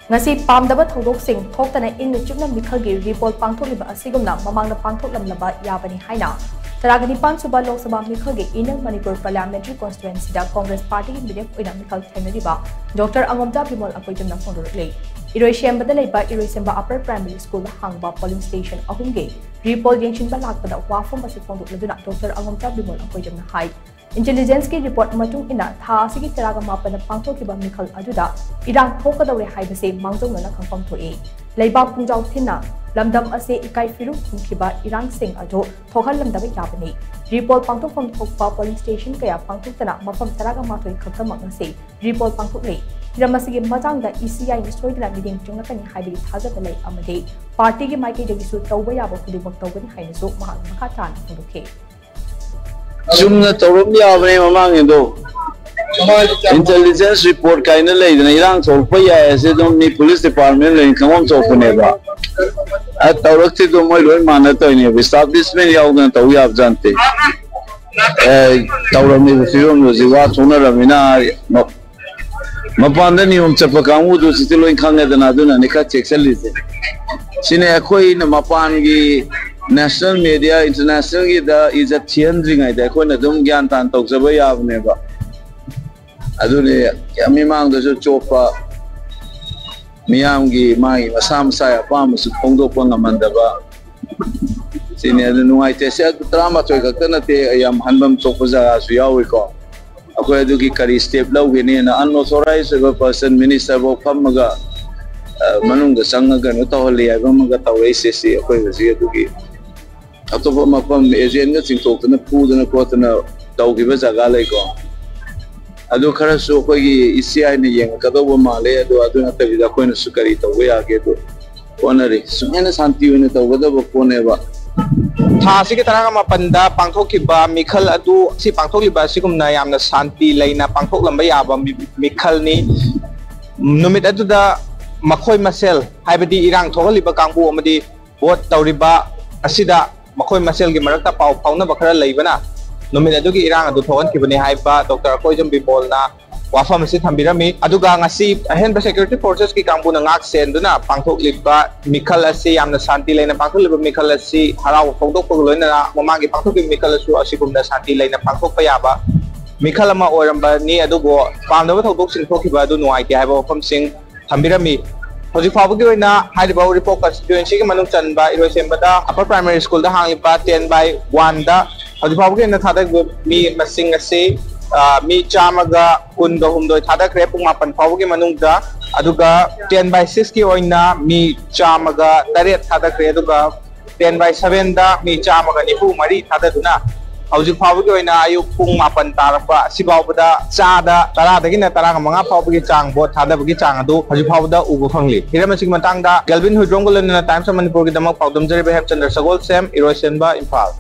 ngasi PAMDABA THOUDOK SING THOKTANA Ingna Chikna Meekhal gi report Pangthokliba ASIGUMNA Mamang Da Pangthoklamlaba Yabani HAINA Taragani SHUBA Lok Sabha Meekhal gi inang Manipur Parliamentary Constituency da Congress Party gi MEEREP OINA Meekhal THENGNARIBA Dr. ANGOMCHA Bimol Akoijam na PHONGDORAKLI Iroisemba da leiba Iroisemba Upper Primary School da hangba polling station ahum gi report yengchinba lakpada wafam basi phongdokladuna Dr. ANGOMCHA Bimol Akoijam na hai Intelligence ki report matung ina tha asigi teraga mapana Pangthokliba Meekhal aduda irang thokadaure haibase mangjongna na khangpam thoi leiba pungjau thina lamdam ase ikai firu thungkhiba irang sing ado thokhal lamdaba yabani report pangthokfam thokpa polling station kaya pangthoktana mafam teraga mathoi khaktamak ase report pangthoklei ramasigi majangda ECI ni soidna meeting chungakani haibigi thajaba lei amade party gi maike degi su tawba yaba khudibak tawbani hainasu mahak makha tan phudukhe Jumna Torumbi Abane Mamang Do Intelligence report kind of lady, and Iran told Paya as they don't need police department and come on to Openeva. At Tauraki to my Manatonia, we start this many out and we have Jante. Taurami the film was the Watuna Ramina Mapandanium Chapakamu to still in Kanga than Aduna and Nika Chexelis. Sine Akoi Mapangi. National media, international is a changing idea. When the Dum Gantan talks about Yavneva Adune Yamimang the Chopa Miamgi, Mai, Sam Saya, Palms, PAMDABA. Senior the Nuite said drama to a Yam Hanbam Sopoza as we always call. Akoyaduki Kari step low in an unauthorized person, Minister of Pamaga Manung the Sangagan, Utaholi, Agamaga, ACC, Akoyaduki. After my pump, Asians in Tokana, food and a quarter now, Taugiva Zagalego. I do Karaso, ECI, and Kadoba Malay, do I do not tell you the coin of Sukarita, where I get to Ponary. So, any Santi unit or whatever Poneva. Panda, Pangthokliba, Meekhal Adu, si Pangthokliba, ASIGUMNA Yamna Santi, Laina, Pangthoklamlaba Yabani, Meekhal ni Numit Adu da Makoi Masel, Haibadi Irang, Thokliba Kambu, Amadi, what Tauriba, Asida. Makoi Masel gi marakta pauna bakara leibana nomin adugi irang adu thogan kibani haiba Dr. Akoijam Bimol na wafam si thambirami aduga ngasi ahenba security forces ki kangbu na ngak senduna Pangthokliba Meekhal asi yamna santi leina Pangthokliba Meekhal asi haraw phongdok loina mamagi Pangthokliba Meekhal asu ASIGUMNA santi leina pangthokpa yaba Meekhal ama oramba ni adugo PAMDABA THOUDOK sing thokhiba adu nuaite haiba wafam sing thambirami Hoji Fabuki na Haiba report constituency Manung Chanba, Iroisembada, Upper Primary School, the Hangipa 10/1 da Hoji Fabuki na Tadak me Masing Ase, me Chamaga, Kundo Humdo, Tadak Repung Mapan Fabuki Manung da, Aduga 10/6 ki OINA, me Chamaga, Taret Tadak Reduga, 10/7 da, me Chamaga Nipu Mari Tadaduna. Hoji Fabuki na Ayuk Pung Mapan Tarapa, Sibauda, Sada, Taradagina Taranga Manga Fabuki Chang, Bot Tadabaki Changadu, Hoji Fauda Ubu Fangli. Hiramasing Matanga, Galvin Hudrongal in the Times of Manipur, the Mok Pangthoklamlaba Yabani Sagol Sem, Iroisemba, Impal.